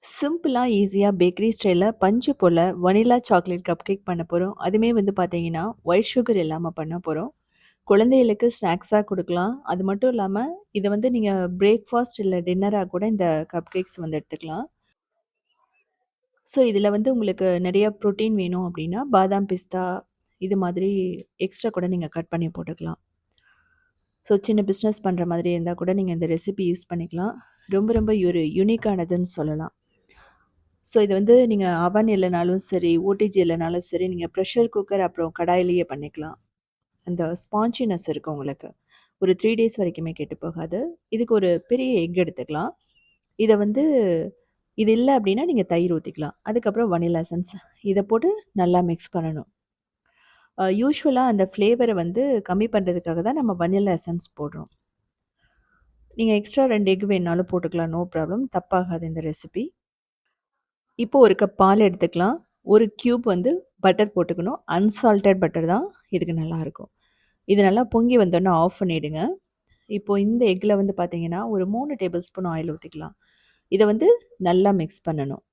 சிம்பிளா, ஈஸியா பேக்கரி ஸ்டைல்ல பஞ்சு போல வனிலா சாக்லேட் கப் கேக் பண்ண போறோம். அதுவுமே வந்து பார்த்தீங்கன்னா, ஒயிட் சுகர் இல்லாம பண்ண போறோம். குழந்தைகளுக்கு ஸ்நாக்ஸா குடுக்கலாம். அது மட்டும் இல்லாம, இத வந்து நீங்க பிரேக்ஃபாஸ்ட் இல்ல டின்னரா கூட இந்த கப் கேக்ஸ் வந்து எடுத்துக்கலாம். ஸோ, இதில வந்து உங்களுக்கு நெறைய புரோட்டீன் வேணும் அப்டின்னா, பாதாம், பிஸ்தா இது மாதிரி எக்ஸ்ட்ரா கூட நீங்க கட் பண்ணி போட்டுக்கலாம். ஸோ, சின்ன பிசினஸ் பண்ற மாதிரி இருந்தா கூட நீங்க இந்த ரெசிபி யூஸ் பண்ணிக்கலாம். ரொம்ப ஒரு யூனிக்கானதுன்னு சொல்லலாம். ஸோ இது வந்து நீங்க அவன் இல்லனாலும் சரி, ஓடிஜி இல்லனாலும் சரி, நீங்க பிரஷர் குக்கர் அப்புறம் கடாயிலேயே பண்ணிக்கலாம். அந்த ஸ்பான்ஜினஸ் இருக்கும் உங்களுக்கு. ஒரு 3 டேஸ் வரைக்குமே கெட்டு போகாது. இதுக்கு ஒரு பெரிய எக் எடுத்துக்கலாம். இத வந்து இது இல்ல அப்டின்னா நீங்க தயிர் ஊத்திக்கலாம். அதுக்கப்புறம் வனிலா எசன்ஸ் இத போட்டு நல்லா மிக்ஸ் பண்ணணும். யூசுவலா அந்த ஃப்ளேவர வந்து கம்மி பண்றதுக்காக தான் நம்ம வனிலா எசன்ஸ் போடுறோம். நீங்க எக்ஸ்ட்ரா 2 எக் வேணாலும் போட்டுக்கலாம். No problem. தப்பாகாது இந்த ரெசிபி. இப்போ 1 கப் பால் எடுத்துக்கலாம். 1 கியூப் வந்து பட்டர் போட்டுக்கணும். அன்சால்டட் பட்டர் தான் இதுக்கு நல்லாருக்கும். இது நல்லா பொங்கி வந்தோனே ஆஃப் பண்ணிடுங்க. இப்போ இந்த எக்ல வந்து பார்த்தீங்கன்னா, ஒரு 3 டேபிள் ஸ்பூன் ஆயில் ஊத்திக்கலாம். இத வந்து நல்லா மிக்ஸ் பண்ணணும்.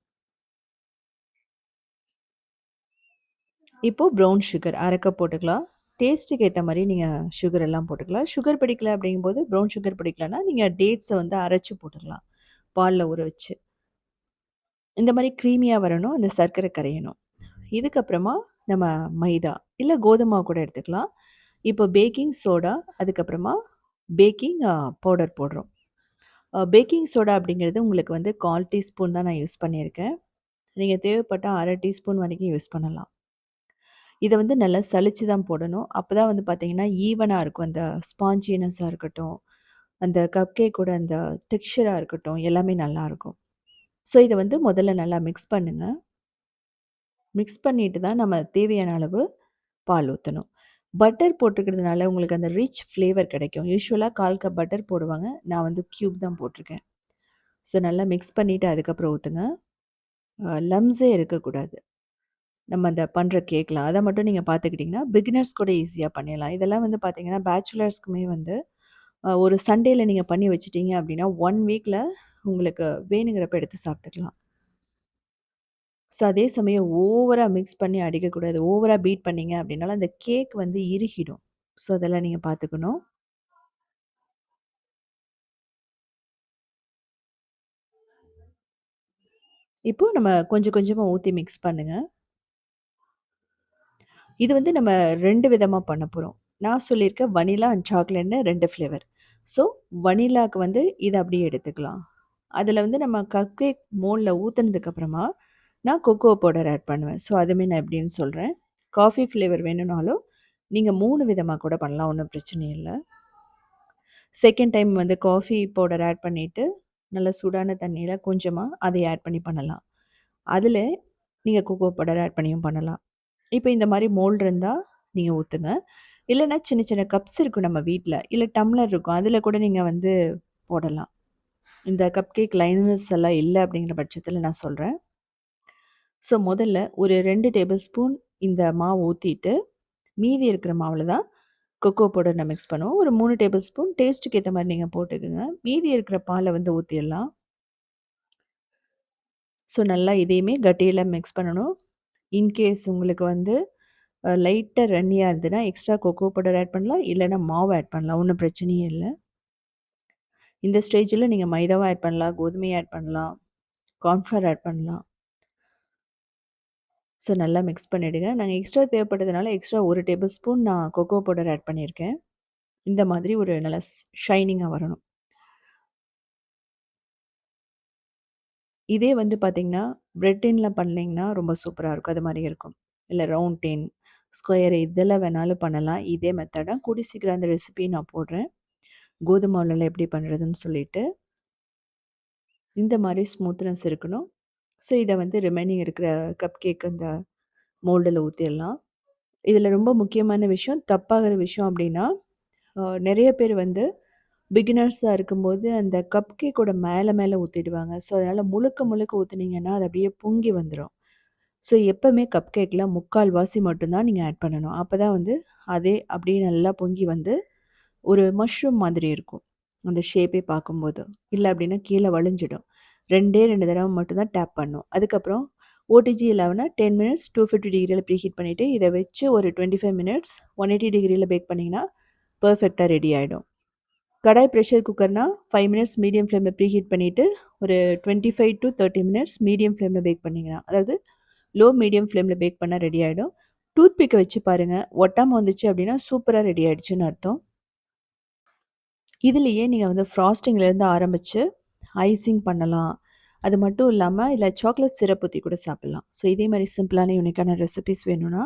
இப்போ ப்ரவுன் சுகர் 1/2 கப் போட்டுக்கலாம். டேஸ்ட்டுக்கு ஏத்த மாரி நீங்க சுகர் எல்லாம் போட்டுக்கலாம். சுகர் பிடிக்கல அப்படிங்கும்போது ப்ரவுன் சுகர் பிடிக்கலன்னா, நீங்க டேட்ஸ வந்து அரைச்சு போட்டுக்கலாம். பால்ல ஊற வச்சு. இந்த மாரி கிரீமியா வரணும். அந்த சர்க்கரை கரையணும். இதுக்கப்புறமா நம்ம மைதா, இல்ல கோதும மாவு கூட எடுத்துக்கலாம். இப்போ பேக்கிங் சோடா, அதுக்கப்புறமா பேக்கிங் பவுடர் போடுறோம். பேக்கிங் சோடா அப்படிங்கிறது உங்களுக்கு வந்து 1/4 டீஸ்பூன் தான் நான் யூஸ் பண்ணியிருக்கேன். நீங்க தேவைப்பட்டா 1/2 டீஸ்பூன் வரைக்கும் யூஸ் பண்ணலாம். இத வந்து நல்லா சலிச்சு தான் போடணும். அப்பதான் வந்து பார்த்தீங்கன்னா, ஈவனா இருக்கும். அந்த ஸ்பான்ஜினஸா இருக்கட்டும், அந்த கப் கேக்கோட அந்த டெக்ஸ்சரா இருக்கட்டும், எல்லாமே நல்லாருக்கும். ஸோ இத வந்து முதல்ல நல்லா மிக்ஸ் பண்ணுங்க. மிக்ஸ் பண்ணிட்டு தான் நம்ம தேவையான அளவு பால் ஊத்தணும். பட்டர் போட்டுக்கிறதுனால உங்களுக்கு அந்த ரிச் ஃப்ளேவர் கிடைக்கும். யூசுவலா 1/4 கப் பட்டர் போடுவாங்க. நான் வந்து கியூப் தான் போட்டிருக்கேன். ஸோ நல்லா மிக்ஸ் பண்ணிட்டு அதுக்கப்புறம் ஊத்துங்க. லம்ஸே இருக்கக்கூடாது. நம்ம அந்த பண்ற கேக்ல. அத மட்டும் நீங்க பார்த்துக்கிட்டீங்கன்னா, பிகினர்ஸ் கூட ஈஸியா பண்ணிடலாம். இதெல்லாம் வந்து பார்த்தீங்கன்னா, பேச்சுலர்ஸ்க்குமே வந்து ஒரு சண்டேல நீங்க பண்ணி வச்சுட்டீங்க அப்டின்னா, 1 வீக்ல உங்களுக்கு வேணுங்கிறப்ப எடுத்து சாப்ட்டுக்கலாம். ஸோ அதே சமயம் ஓவரா மிக்ஸ் பண்ணி அடிக்கக்கூடாது. ஓவரா பீட் பண்ணீங்க அப்டின்னாலும் அந்த கேக் வந்து இறுகிடும். ஸோ அதெல்லாம் நீங்க பார்த்துக்கணும். இப்போ நம்ம கொஞ்சம் கொஞ்சமா ஊத்தி மிக்ஸ் பண்ணுங்க. இது வந்து நம்ம 2 விதமா பண்ண போறோம். நான் சொல்லியிருக்கேன் வனிலா அண்ட் சாக்லேட்னு 2 ஃப்ளேவர். ஸோ வனிலாக்கு வந்து இத அப்படியே எடுத்துக்கலாம். அதில வந்து நம்ம கப் கேக் மோல்ட்ல ஊத்துனதுக்கு அப்புறமா, நான் கொக்கோ பவுடர் ஆட் பண்ணுவேன். ஸோ அதுவுமே நான் எப்படின்னு சொல்றேன். காஃபி ஃப்ளேவர் வேணும்னாலும், நீங்க 3 விதமா கூட பண்ணலாம். ஒண்ணும் பிரச்சனை இல்ல. செகண்ட் டைம் வந்து காஃபி பவுடர் ஆட் பண்ணிட்டு, நல்லா சூடான தண்ணீல கொஞ்சமா அதை ஆட் பண்ணி பண்ணலாம். அதில நீங்க கொக்கோ பவுடர் ஆட் பண்ணியும் பண்ணலாம். இப்ப இந்த மாரி மோல்டு இருந்தா நீங்க ஊத்துங்க. இல்லன்னா சின்ன சின்ன கப்ஸ் இருக்கும் நம்ம வீட்ல. இல்ல டம்ளர் இருக்கும். அதில கூட நீங்க வந்து போடலாம். இந்த கப் கேக் லைனர்ஸ் எல்லாம் இல்ல அப்படிங்கிற பட்சத்தில நான் சொல்றேன். ஸோ முதல்ல ஒரு 2 டேபிள் ஸ்பூன் இந்த மாவு ஊத்திட்டு, மீதி இருக்கிற மாவுல தான் கொக்கோ பவுடர் நான் மிக்ஸ் பண்ணுவோம். ஒரு 3 டேபிள் ஸ்பூன் டேஸ்ட்டுக்கு ஏத்த மாரி நீங்க போட்டுக்கங்க. மீதி இருக்கிற பால வந்து ஊத்திறலாம். ஸோ நல்லா இதையுமே கட்டியில மிக்ஸ் பண்ணணும். இன்கேஸ் உங்களுக்கு வந்து லைட்டா ரன்னியா இருந்ததுன்னா, எக்ஸ்ட்ரா கொக்கோ பவுடர் ஆட் பண்ணலாம். இல்லன்னா மாவு ஆட் பண்ணலாம். ஒண்ணும் பிரச்சனையே இல்ல. இந்த ஸ்டேஜ்ல நீங்க மைதாவும் ஆட் பண்ணலாம், கோதுமையும் ஆட் பண்ணலாம், கார்ன்ஃப்ளவர் ஆட் பண்ணலாம். ஸோ நல்லா மிக்ஸ் பண்ணிடுங்க. நாங்க எக்ஸ்ட்ரா தேவைப்பட்டதுனால எக்ஸ்ட்ரா 1 டேபிள் ஸ்பூன் நான் கொக்கோ பவுடர் ஆட் பண்ணியிருக்கேன். இந்த மாதிரி ஒரு நல்ல ஷைனிங்கா வரணும். இதே வந்து பார்த்தீங்கன்னா, பிரெட் டின்ல பண்ணீங்கன்னா ரொம்ப சூப்பரா இருக்கும். அது மாரி இருக்கும். இல்ல ரவுண்ட் டின், ஸ்கொயர் எதுல வேணாலும் பண்ணலாம். இதே மெத்தட் தான். கூடிய சீக்கிரம் அந்த ரெசிபி நான் போடுறேன். கோதும மாவுல எப்படி பண்றதுன்னு சொல்லிட்டு. இந்த மாரி ஸ்மூத்னஸ் இருக்கணும். ஸோ இத வந்து ரிமைனிங் இருக்கிற கப் கேக் அந்த மோல்டுல ஊத்திறலாம். இதுல ரொம்ப முக்கியமான விஷயம், தப்பாகிற விஷயம் அப்டின்னா, நெறைய பேர் வந்து பிகினர்ஸா இருக்கும்போது அந்த கப் கேக்கோட மேல மேல ஊத்திடுவாங்க. ஸோ அதனால முழுக்க முழுக்க ஊத்துனீங்கன்னா, அது அப்படியே பொங்கி வந்துரும். ஸோ எப்பவுமே கப் கேக்ல 3/4 வாசி மட்டும் தான் நீங்க ஆட் பண்ணணும். அப்பதான் வந்து அதே அப்படியே நல்லா பொங்கி வந்து ஒரு மஷ்ரூம் மாதிரி இருக்கும். அந்த ஷேப்பே பார்க்கும்போது. இல்ல அப்படின்னா கீழ வழிஞ்சிடும். 2டே 2 தடவ மட்டும் தான் டேப் பண்ணணும். அதுக்கப்புறம் ஓடிஜி 11 10 மினிட்ஸ் 250 டிகிரில ப்ரீஹீட் பண்ணிட்டு, இத வச்சு ஒரு 25 மினிட்ஸ் 180 டிகிரில பேக் பண்ணீங்கன்னா, பெர்ஃபெக்ட்டா ரெடி ஆயிடும். கடாய் பிரஷர் குக்கர்னா 5 மினிட்ஸ் மீடியம் ஃப்ளேம்ல ப்ரீஹீட் பண்ணிட்டு, ஒரு 25 டூ 30 மினிட்ஸ் மீடியம் ஃப்ளேம்ல பேக் பண்ணீங்கன்னா, அதாவது லோ மீடியம் ஃப்ளேம்ல பேக் பண்ணா ரெடி ஆயிடும். டூத் பிக்க வச்சு பாருங்க. ஒட்டாம வந்துச்சு அப்டின்னா, சூப்பரா ரெடி ஆயிடுச்சுன்னு அர்த்தம். இதுலயே நீங்க வந்து ஃப்ராஸ்டிங்லேருந்து ஆரம்பிச்சு, ஐசிங் பண்ணலாம். அது மட்டும் இல்லாம, இதுல சாக்லேட் சிரப் ஊத்தி கூட சாப்பிடலாம். ஸோ இதே மாரி சிம்பிளான யூனிக்கான ரெசிபீஸ் வேணும்னா,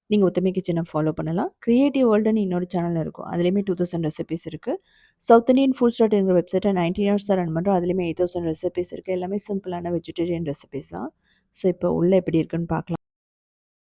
நீங்க உத்தமி கிச்சன ஃபாலோ பண்ணலாம். கிரியேட்டிவ் வேர்ல்டுன்னு இன்னொரு சேனல் இருக்கும். அதுலயுமே 2000 ரெசிபீஸ் இருக்கு. சவுத் இண்டியன் ஃபுட்ஸ் டாட் இன்ங்கிற வெப்சைட்ட 19 இயர்ஸா ரன் பண்றோம். அதுலயுமே 8000 ரெசிபீஸ் இருக்கு. எல்லாமே சிம்பிளான வெஜிடேரியன் ரெசிபீஸ் தான். ஸோ இப்போ உள்ள எப்படி இருக்குன்னு பார்க்கலாம்.